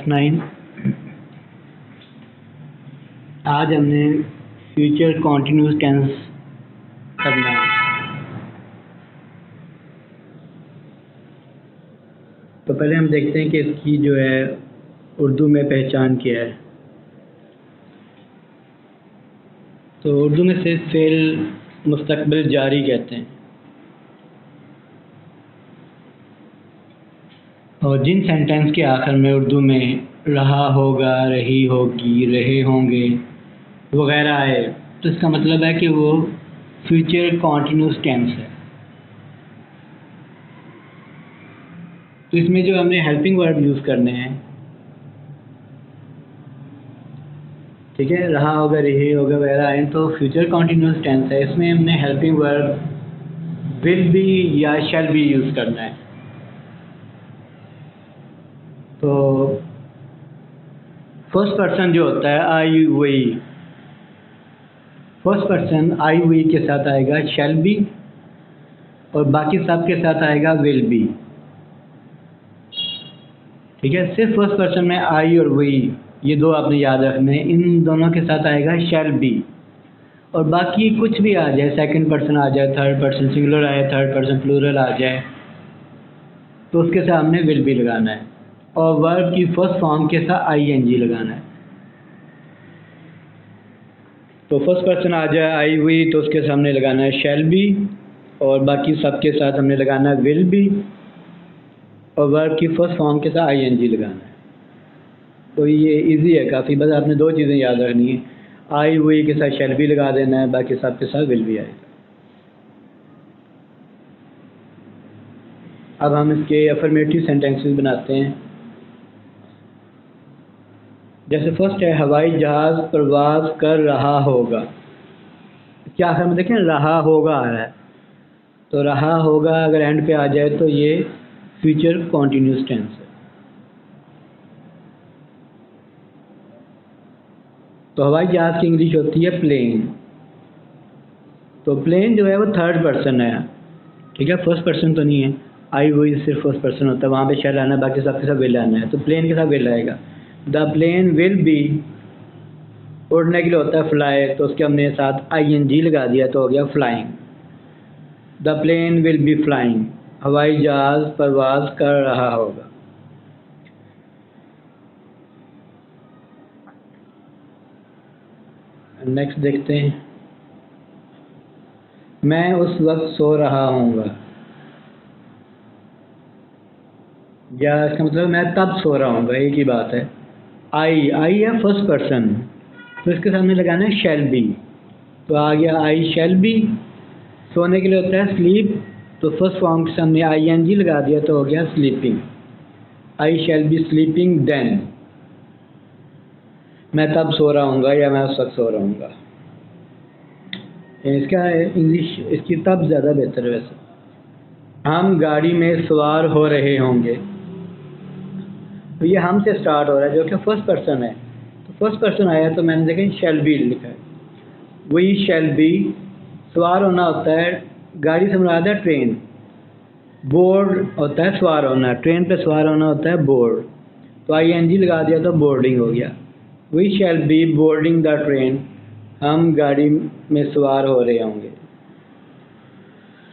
Class 9। आज हमने future continuous tense करना है। तो पहले हम देखते हैं कि इसकी जो है उर्दू में पहचान क्या है। तो उर्दू में से फेल मुस्तकबिल जारी कहते हैं, और जिन सेंटेंस के आखिर में उर्दू में रहा होगा, रही होगी, रहे होंगे वगैरह आए तो इसका मतलब है कि वो फ्यूचर कॉन्टिन्यूस टेंस है। तो इसमें जो हमने हेल्पिंग वर्ब यूज़ करने हैं, ठीक है, रहा होगा, रही होगा वगैरह आए तो फ्यूचर कॉन्टिन्यूस टेंस है। इसमें हमने हेल्पिंग वर्ब विल बी या शैल बी यूज़ करना है। तो फर्स्ट पर्सन जो होता है I we, first person I we के साथ आएगा शैल बी, और बाकी सब के साथ आएगा विल बी। ठीक है, सिर्फ फर्स्ट पर्सन में आई और वी, ये दो आपने याद रखने, इन दोनों के साथ आएगा शैल बी, और बाकी कुछ भी आ जाए, सेकंड पर्सन आ जाए, थर्ड पर्सन सिंगुलर आए, थर्ड पर्सन प्लूरल आ जाए, तो उसके साथ हमने विल बी लगाना है, और वर्ब की फर्स्ट फॉर्म के साथ आई एन जी लगाना है। तो फर्स्ट पर्सन आ जाए आई वी तो उसके सामने लगाना है शैल बी, और बाकी सब के साथ हमने लगाना है विल बी, और वर्ब की फर्स्ट फॉर्म के साथ आई एन जी लगाना है। तो ये इजी है काफ़ी, बस आपने दो चीज़ें याद रखनी है, आई वी के साथ शैल बी लगा देना है, बाकी सब के साथ विल बी आएगा। अब हम इसके अफर्मेटिव सेंटेंसेस बनाते हैं। जैसे फर्स्ट है, हवाई जहाज़ प्रवास कर रहा होगा। क्या आखिर में देखें रहा होगा आ रहा है, तो रहा होगा अगर एंड पे आ जाए तो ये फ्यूचर कॉन्टिन्यूस टेंस है। तो हवाई जहाज़ की इंग्लिश होती है प्लेन। तो प्लेन जो है वो थर्ड पर्सन है, ठीक है, फर्स्ट पर्सन तो नहीं है। आई वही सिर्फ फर्स्ट पर्सन होता है, वहाँ पे शैल आना है, बाकी सबके साथ विल आना है, तो प्लेन के साथ विल आएगा। द प्लेन विल बी, उड़ने के लिए होता है फ्लाई, तो उसके हमने साथ आई एन जी लगा दिया तो हो गया flying. The plane will be flying, हवाई जहाज़ परवाज कर रहा होगा। नेक्स्ट देखते हैं, मैं उस वक्त सो रहा हूँगा, या इसका मतलब मैं तब सो रहा हूँगा, एक ही बात है। आई है फर्स्ट पर्सन, तो इसके सामने लगाना है शैल बी, तो आ गया आई शैल बी। सोने के लिए होता है स्लीप, तो फर्स्ट फॉर्म के सामने आई एन जी लगा दिया तो हो गया sleeping. I shall be sleeping then, मैं तब सो रहा हूँगा या मैं उस वक्त सो रहा हूँगा। इसका इंग्लिश इसकी तब ज़्यादा बेहतर है वैसे। हम गाड़ी में सवार हो रहे होंगे, तो ये हम से स्टार्ट हो रहा है जो कि फर्स्ट पर्सन है, तो फर्स्ट पर्सन आया तो मैंने देखा शैल बी लिखा है। वी शैल बी, सवार होना होता है, गाड़ी से मुराद है ट्रेन, बोर्ड होता है सवार होना, ट्रेन पे सवार होना होता है बोर्ड, तो आई एन जी लगा दिया तो बोर्डिंग हो गया। We shall be boarding the train, हम गाड़ी में सवार हो रहे होंगे।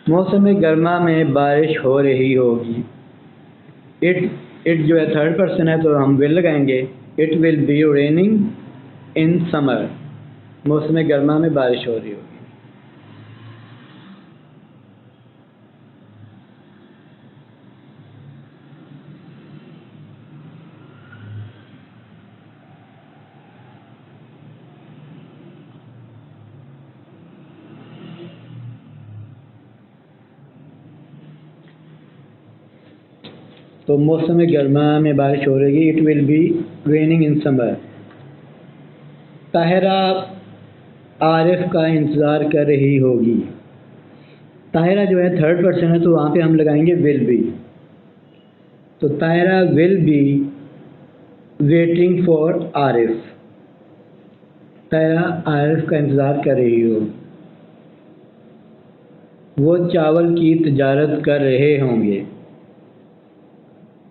मौसम गर्मा में बारिश हो रही होगी, इट जो है थर्ड पर्सन है तो हम विल लगाएंगे, it will be raining in summer, मौसम गर्मा में बारिश हो रही होगी। तो मौसम गर्मा में बारिश हो रही, it will be raining in summer. Tahira Arif का इंतज़ार कर रही होगी, ताहिरा जो है थर्ड पर्सन है तो वहाँ पे हम लगाएंगे विल बी, तो Tahira will be waiting for Arif, Tahira Arif का इंतज़ार कर रही हो। वो चावल की तजारत कर रहे होंगे,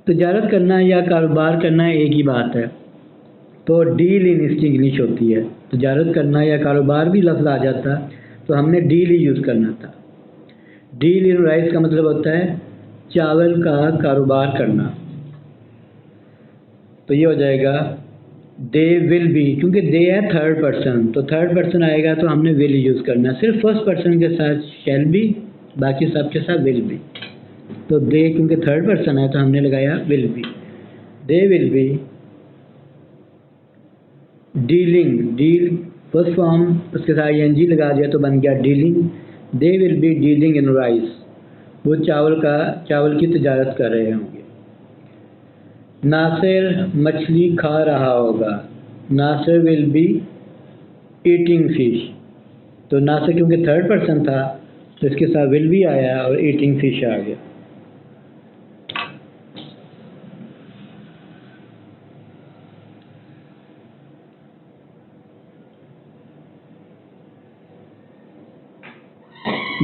तजारत करना या कारोबार करना एक ही बात है, तो डील इन इसकी इंग्लिश होती है। तजारत करना या कारोबार भी लफ्ज़ आ जाता तो हमने डील ही यूज़ करना था। डील इन राइस का मतलब होता है चावल का कारोबार करना। तो ये हो जाएगा दे विल बी, क्योंकि दे है थर्ड पर्सन, तो थर्ड पर्सन आएगा तो हमने विल यूज़ करना है। सिर्फ फर्स्ट पर्सन के साथ शैल बी, बाकी सब के साथ विल बी। तो दे क्योंकि थर्ड पर्सन है तो हमने लगाया will be. They will be dealing, deal first form, उसके साथ ing लगा दिया तो बन गया dealing. They will be dealing in rice, वो चावल की तजारत कर रहे होंगे। नासिर मछली खा रहा होगा, Nasir will be eating fish. तो नासिर क्योंकि थर्ड पर्सन था तो इसके साथ विल बी आया और ईटिंग फिश आ गया।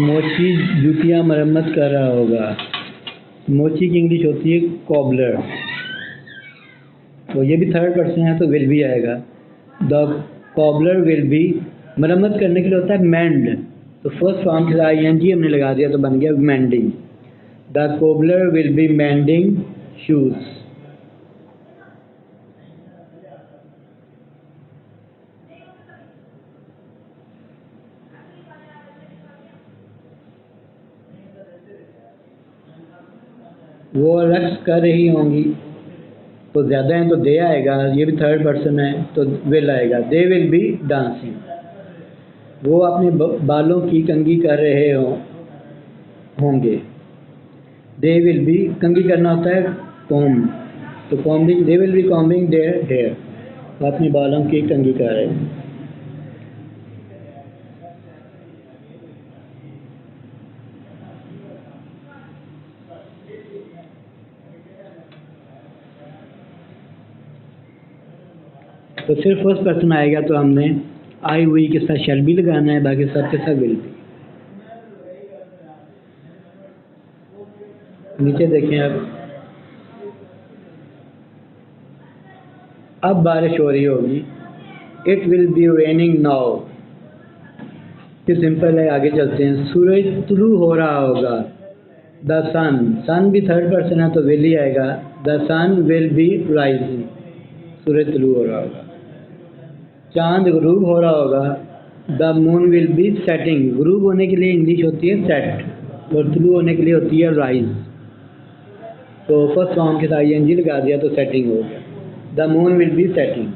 मोची जूतियाँ मरम्मत कर रहा होगा, मोची की इंग्लिश होती है कॉबलर, तो ये भी थर्ड पर्सन है तो विल बी आएगा। द कॉबलर विल बी, मरम्मत करने के लिए होता है मेंड, तो फर्स्ट फॉर्म के साथ ing हमने लगा दिया तो बन गया mending. The cobbler will be mending shoes. वो रक्स कर रही होंगी, तो ज़्यादा हैं तो दे आएगा, ये भी थर्ड पर्सन है तो विल आएगा। दे विल बी डांसिंग, वो अपने बालों की कंघी कर रहे होंगे। दे विल बी, कंघी करना होता है कॉम, तो combing, they will be combing their hair, वो अपने बालों की कंघी कर रहे हैं। तो सिर्फ फर्स्ट पर्सन आएगा तो हमने आई हुई के साथ शैल भी लगाना है, बाकी सब के साथ विल भी। नीचे देखें अब बारिश हो रही होगी। It will be raining now, ये सिंपल है, आगे चलते हैं। सूरज तुलू हो रहा होगा, द सन, सन भी थर्ड पर्सन है तो विल ही आएगा। The sun will be rising, सूरज तुलू हो रहा होगा। चांद गुरूब हो रहा होगा, the moon will be setting, गुरूब होने के लिए इंग्लिश होती है सेट और तुलू होने के लिए होती है राइज, तो फर्स्ट फॉर्म के साथ ing लगा दिया तो सेटिंग हो गया। The moon will be setting.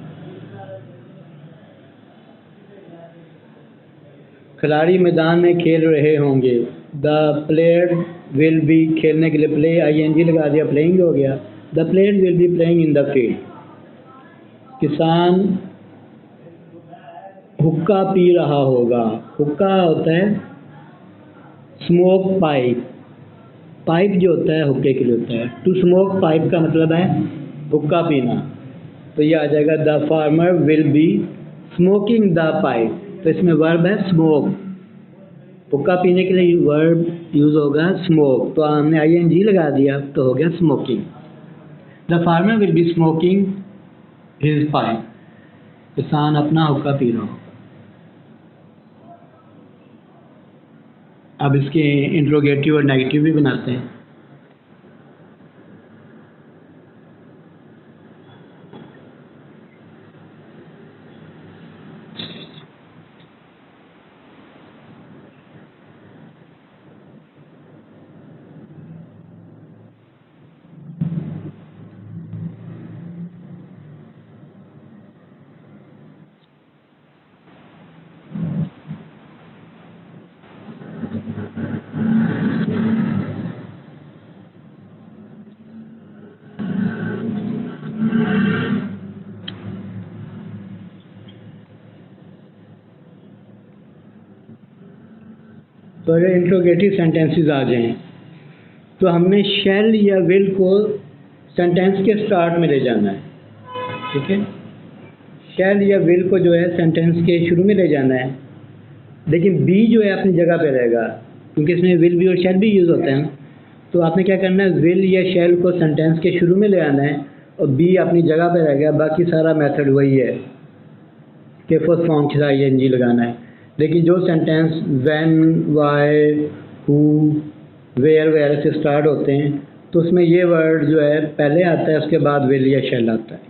खिलाड़ी मैदान में खेल रहे होंगे, द प्लेयर विल बी, खेलने के लिए प्ले ing लगा दिया, प्लेइंग हो गया। The player will be playing in the field. किसान हुक्का पी रहा होगा, हुक्का होता है स्मोक पाइप, पाइप जो होता है हुक्के के लिए होता है। टू स्मोक पाइप का मतलब है हुक्का पीना, तो ये आ जाएगा the farmer will be smoking the pipe, तो इसमें वर्ब है स्मोक, हुक्का पीने के लिए वर्ब यूज़ होगा स्मोक, तो हमने ing लगा दिया तो हो गया smoking. The farmer will be smoking his pipe, किसान अपना हुक्का पी रहा होगा। अब इसके इंट्रोगेटिव और नेगेटिव भी बनाते हैं। तो अगर इंट्रोगेटिव सेंटेंसेस आ जाएं तो हमने शैल या विल को सेंटेंस के स्टार्ट में ले जाना है, ठीक है। शैल या विल को जो है सेंटेंस के शुरू में ले जाना है, लेकिन बी जो है अपनी जगह पे रहेगा, क्योंकि इसमें विल भी और शैल भी यूज़ होते हैं। तो आपने क्या करना है, विल या शैल को सेंटेंस के शुरू में ले आना है और बी अपनी जगह पे रह गया, बाकी सारा मेथड वही है कि फर्स्ट फॉर्म के साथ ing लगाना है। लेकिन जो sentence when, why, who, where वगैरह से स्टार्ट होते हैं तो उसमें ये वर्ड जो है पहले आता है, उसके बाद विल या शैल आता है।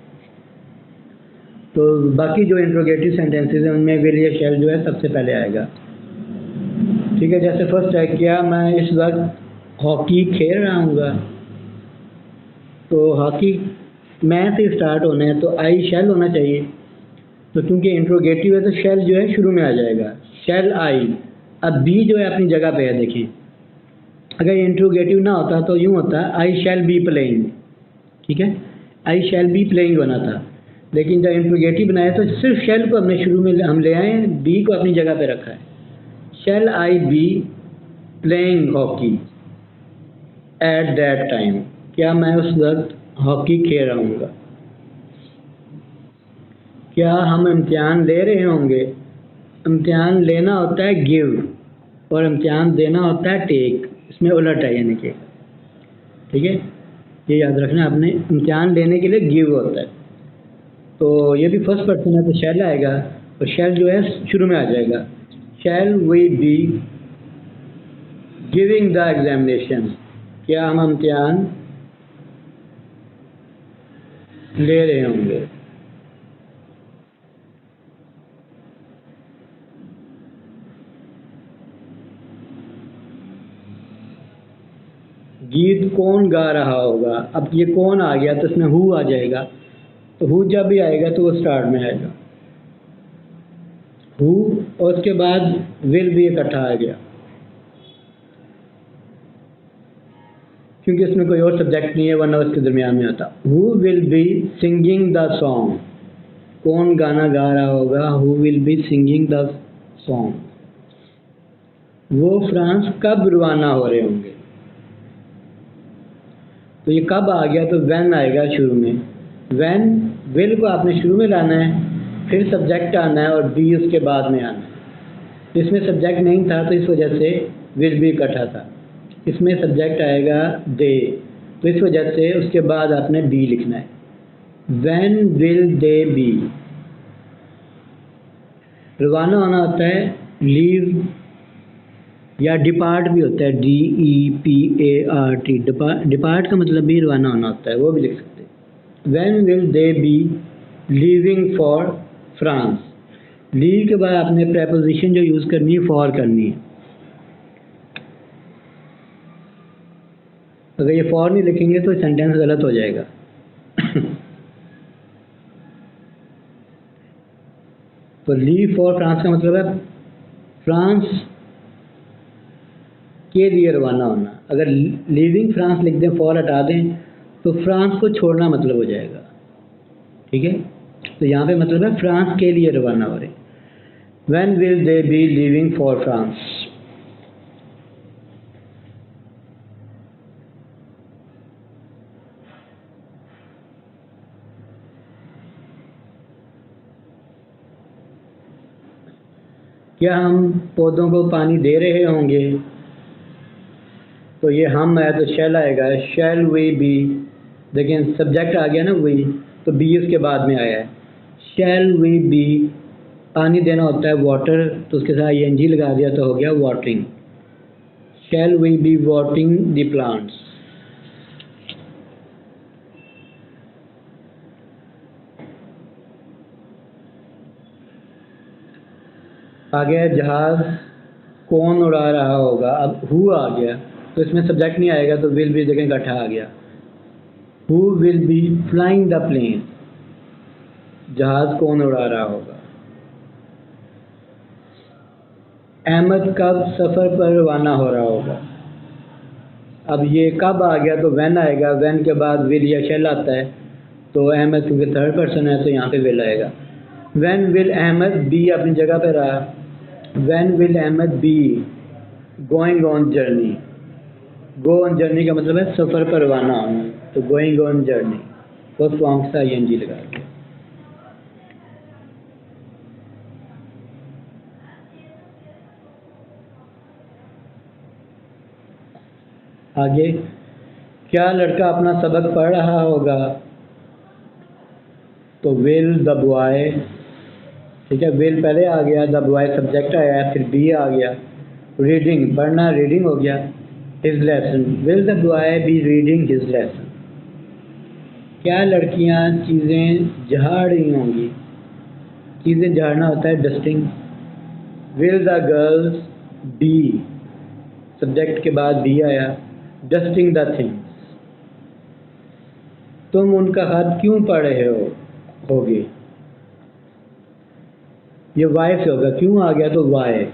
तो बाकी जो इंट्रोगेटिव सेंटेंसेस हैं उनमें विल या शैल जो है सबसे पहले आएगा। ठीक है, जैसे फर्स्ट है, क्या मैं इस वक्त हॉकी खेल रहा हूँ? तो हॉकी मैं से स्टार्ट होना है तो आई शैल होना चाहिए। तो क्योंकि इंट्रोगेटिव है तो शैल जो है शुरू में आ जाएगा, शैल आई। अब बी जो है अपनी जगह पे है, देखें अगर इंट्रोगेटिव ना होता तो यूँ होता आई शैल बी प्लेइंग। ठीक है, आई शैल बी प्लेइंग होना था, लेकिन जब इंट्रोगेटिव बनाया तो सिर्फ शैल को हमने शुरू में हम ले आए, बी को अपनी जगह पे रखा है। Shall I be playing hockey at that time, क्या मैं उस वक्त हॉकी खेल रहा हूँ? क्या हम इम्तिहान ले रहे होंगे? इम्तिहान लेना होता है गिव और इम्तिहान देना होता है टेक, इसमें उलट है यानी कि। ठीक है, ये याद रखना आपने, इम्तिहान लेने के लिए गिव होता है। तो ये भी फर्स्ट पर्सन है तो शैल आएगा और शैल जो है शुरू में आ जाएगा। Shall we be giving the examination, क्या हम इम्तिहान ले रहे होंगे? गीत कौन गा रहा होगा? अब ये कौन आ गया तो इसमें हु आ जाएगा, तो हु जब भी आएगा तो वो स्टार्ट में आएगा, हु, और उसके बाद विल भी इकट्ठा आ गया क्योंकि इसमें कोई और सब्जेक्ट नहीं है वरना उसके दरमियान में आता। Who will be singing the song, कौन गाना गा रहा होगा? Who will be singing the song. वो फ्रांस कब रवाना हो रहे होंगे? तो ये कब आ गया तो व्हेन आएगा शुरू में। व्हेन, विल को आपने शुरू में लाना है, फिर सब्जेक्ट आना है और बी उसके बाद में आना है। इसमें सब्जेक्ट नहीं था तो इस वजह से विल भी इकट्ठा था। इसमें सब्जेक्ट आएगा दे, तो इस वजह से उसके बाद आपने बी लिखना है। When will they B. रवाना होना होता है लीव या डिपार्ट भी होता है, DEPART। डिपार्ट का मतलब भी रवाना होना होता है, वो भी लिख सकते हैं। When will they be leaving for France. Leave के बाद आपने प्रेपोजिशन जो यूज़ करनी है फॉर करनी है। अगर ये फॉर नहीं लिखेंगे तो सेंटेंस गलत हो जाएगा। तो लीव फॉर फ्रांस का मतलब है फ्रांस के लिए रवाना होना। अगर लीविंग फ्रांस लिख दें, फॉर हटा दें तो फ्रांस को छोड़ना मतलब हो जाएगा। ठीक है, तो यहाँ पे मतलब है फ्रांस के लिए रवाना हो रहे। When will they be leaving for France. क्या हम पौधों को पानी दे रहे होंगे? तो ये हम है तो शैल आएगा, शैल वी बी। लेकिन सब्जेक्ट आ गया ना वी, तो बी उसके बाद में आया है। शैल वी बी, पानी देना होता है वाटर, तो उसके साथ ing लगा दिया तो हो गया watering. Shall we be watering the plants. आ गया जहाज कौन उड़ा रहा होगा। अब हु आ गया तो इसमें सब्जेक्ट नहीं आएगा तो विल भी जगह इकट्ठा आ गया। Who will be flying the plane, जहाज कौन उड़ा रहा होगा। अहमद कब सफ़र पर रवाना हो रहा होगा। अब ये कब आ गया तो व्हेन आएगा, व्हेन के बाद विल या शैल आता है, तो अहमद क्योंकि थर्ड पर्सन है तो यहाँ पे विल आएगा। व्हेन विल अहमद बी अपनी जगह पे रहा। When will Ahmed be going on journey. Go on journey का मतलब है सफ़र पर रवाना होना, तो going on journey first form से ing लगा दिया। आगे, क्या लड़का अपना सबक पढ़ रहा होगा? तो विल द बॉय, ठीक है, विल पहले आ गया, द बॉय सब्जेक्ट आया, फिर बी आ गया। रीडिंग, पढ़ना, रीडिंग हो गया। His lesson, will the boy be reading his lesson? क्या लड़कियां चीज़ें झाड़ रही होंगी? चीज़ें झाड़ना होता है dusting. Will the girls be, subject के बाद बी आया, डस्टिंग द थिंग्स? तुम उनका खत क्यों पढ़ रहे होगे? ये वाई से होगा, क्यों आ गया तो वाई,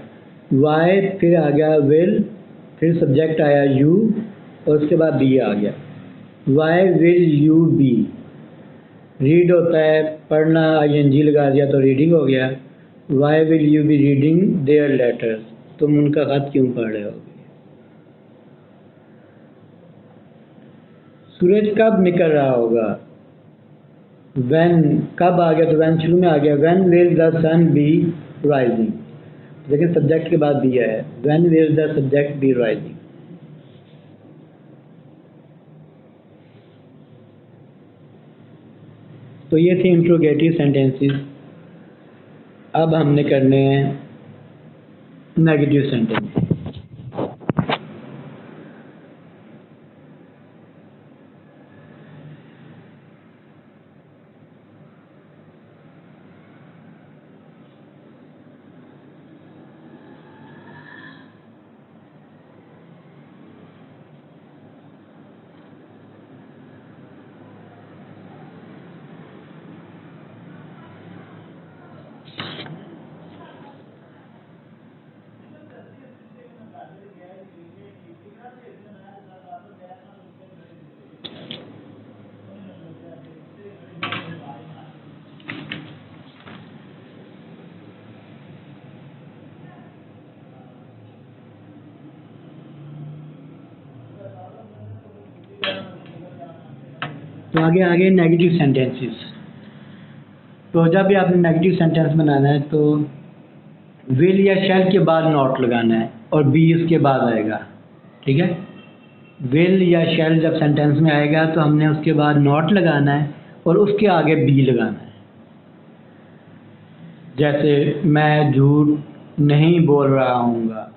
वाई फिर आ गया विल, फिर सब्जेक्ट आया यू, और उसके बाद बी आ गया। Why will you be? Read होता है पढ़ना, आईएनजी लगा दिया तो रीडिंग हो गया। Why will you be reading their letters? तुम उनका खत क्यों पढ़ रहे होगे? सूरज कब निकल रहा होगा? व्हेन, कब आ गया तो व्हेन शुरू में आ गया। When will the sun be rising? लेकिन सब्जेक्ट के बाद बी है, when will the subject be rising? तो ये थे इंट्रोगेटिव सेंटेंसेस। अब हमने करने हैं नेगेटिव सेंटेंस। तो आगे आगे नेगेटिव सेंटेंसेस। तो जब भी आपने नेगेटिव सेंटेंस बनाना है तो विल या शैल के बाद नॉट लगाना है और बी उसके बाद आएगा, ठीक है। विल या शैल जब सेंटेंस में आएगा तो हमने उसके बाद नॉट लगाना है और उसके आगे बी लगाना है। जैसे मैं झूठ नहीं बोल रहा हूँगा,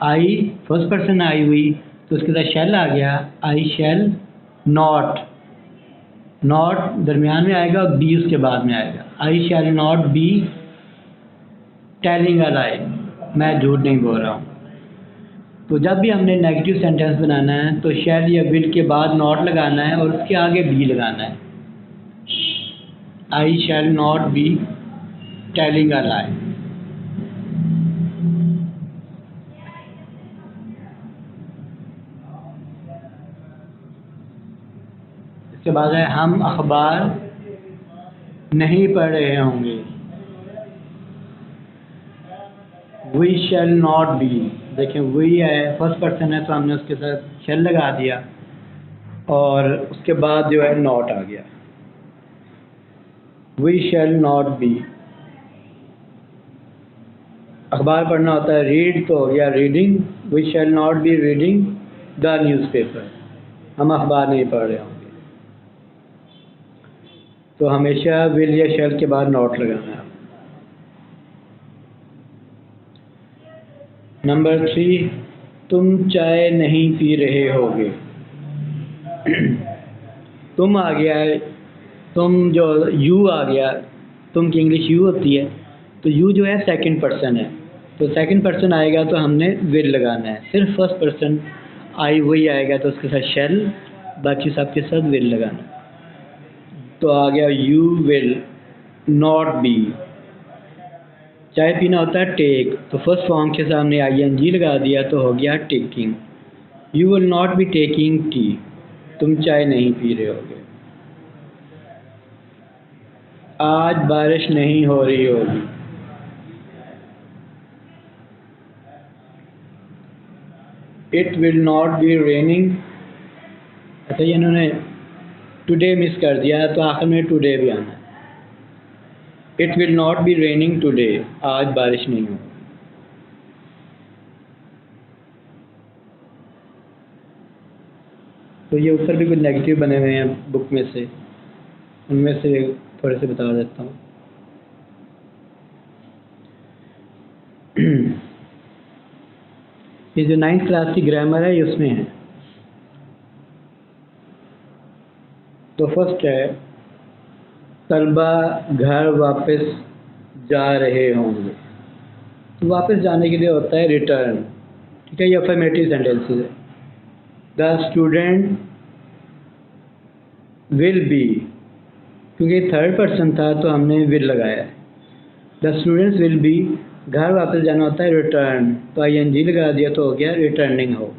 आई फर्स्ट पर्सन आई हुई तो उसके साथ शैल आ गया, आई शैल नॉट, नॉट दरमियान में आएगा और बी उसके बाद में आएगा। I shall not be telling a lie, मैं झूठ नहीं बोल रहा हूँ। तो जब भी हमने नेगेटिव सेंटेंस बनाना है तो शैल या विल के बाद नॉट लगाना है और उसके आगे बी लगाना है। I shall not be telling a lie. इसके बाद है हम अखबार नहीं पढ़ रहे होंगे, वी शैल नॉट बी। देखें वी है फर्स्ट पर्सन है तो हमने उसके साथ शैल लगा दिया और उसके बाद जो है नॉट आ गया। वी शैल नॉट बी, अखबार पढ़ना होता है रीड तो हो गया reading, we shall not be reading the newspaper, हम अखबार नहीं पढ़ रहे होंगे। तो हमेशा विल या शैल के बाद नॉट लगाना है। नंबर 3, तुम चाय नहीं पी रहे होगे। तुम आ गया है, तुम जो यू आ गया, तुम की इंग्लिश यू होती है तो यू जो है सेकंड पर्सन है तो सेकंड पर्सन आएगा तो हमने विल लगाना है। सिर्फ फर्स्ट पर्सन आई वही आएगा तो उसके साथ शैल, बाकी सबके साथ विल लगाना। तो आ गया यू विल नॉट बी। चाय पीना होता है टेक तो फर्स्ट फॉर्म के सामने आईएनजी लगा दिया तो हो गया taking. You will not be taking tea, तुम चाय नहीं पी रहे होगे। आज बारिश नहीं हो रही होगी, it will not be raining. अच्छा ये इन्होंने टुडे मिस कर दिया तो आखिर में टुडे भी आना है। It will not be raining today, आज बारिश नहीं होगी। तो ये ऊपर भी कुछ नेगेटिव बने हुए हैं बुक में से, उनमें से थोड़े से बता देता हूँ। ये जो 9th क्लास की ग्रामर है ये उसमें है। तो फर्स्ट है, तलबा घर वापस जा रहे होंगे। तो वापस जाने के लिए होता है रिटर्न, ठीक है, ये अफर्मेटिव सेंटेंसेस है। द स्टूडेंट विल बी, क्योंकि थर्ड पर्सन था तो हमने विल लगाया है। द स्टूडेंट्स विल बी, घर वापस जाना होता है रिटर्न, तो ING लगा दिया तो हो गया रिटर्निंग हो।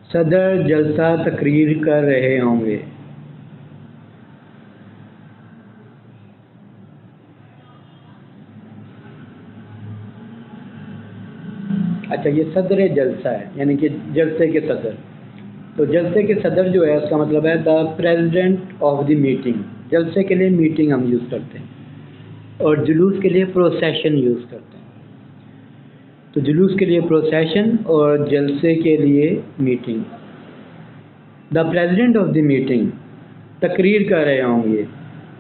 सदर जलसा तकरीर कर रहे होंगे। अच्छा, ये सदर जलसा है, यानी कि जलसे के सदर। तो जलसे के सदर जो है उसका मतलब है the president of the meeting. जलसे के लिए मीटिंग हम यूज़ करते हैं, और जुलूस के लिए प्रोसेशन यूज़ करते हैं। तो जुलूस के लिए प्रोसेशन और जलसे के लिए meeting. The president of the meeting तकरीर कर रहे होंगे।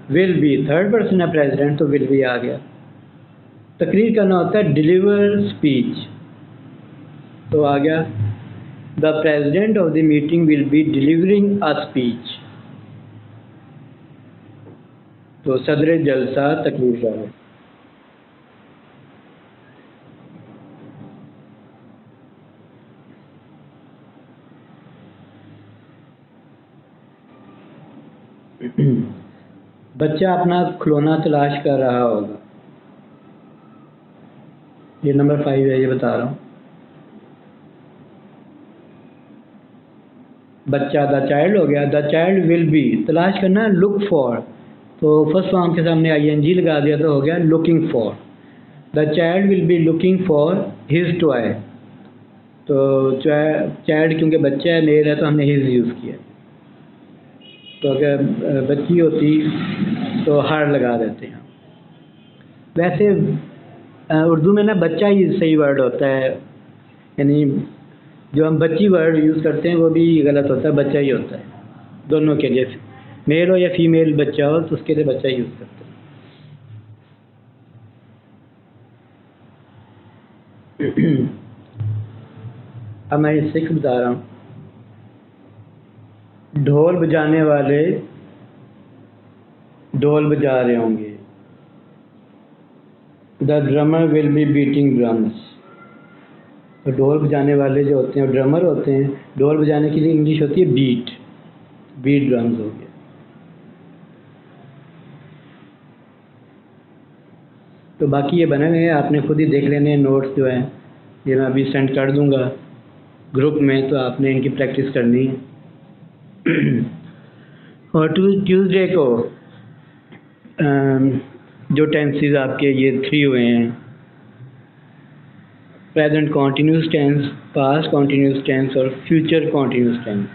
विल बी, थर्ड पर्सन है प्रेसिडेंट तो विल बी आ गया। तकरीर करना होता है डिलीवर स्पीच, तो आ गया the president of the meeting will be delivering a speech. तो सदर जलसा तकरीर कर रहे। बच्चा अपना खिलौना तलाश कर रहा होगा। ये नंबर 5 है, ये बता रहा हूँ। बच्चा द चाइल्ड हो गया। द चाइल्ड विल बी, तलाश करना लुक फॉर, तो फर्स्ट फॉर्म के सामने ING लगा दिया तो हो गया looking for. The child will be looking for his toy. तो चाइल्ड क्योंकि बच्चा है, मेल है, तो हमने हिज यूज़ किया। तो अगर बच्ची होती तो हर लगा देते हैं। वैसे उर्दू में ना बच्चा ही सही वर्ड होता है, यानी जो हम बच्ची वर्ड यूज़ करते हैं वो भी गलत होता है, बच्चा ही होता है दोनों के लिए। मेल हो या फीमेल बच्चा हो तो उसके लिए बच्चा यूज़ करते हैं। अब मैं 6 बता रहा हूँ। ढोल बजाने वाले ढोल बजा रहे होंगे। The drummer will be beating drums. तो ढोल बजाने वाले जो होते हैं वो ड्रमर होते हैं। ढोल बजाने के लिए इंग्लिश होती है बीट, बीट ड्रम्स हो गया। तो बाकी ये बने हुए हैं, आपने खुद ही देख लेने हैं नोट्स जो हैं, ये मैं अभी सेंड कर दूंगा ग्रुप में, तो आपने इनकी प्रैक्टिस करनी है। और ट्यूसडे को जो टेंसेस आपके ये 3 हुए हैं, present continuous tense, past continuous tense और फ्यूचर कॉन्टिन्यूस टेंस।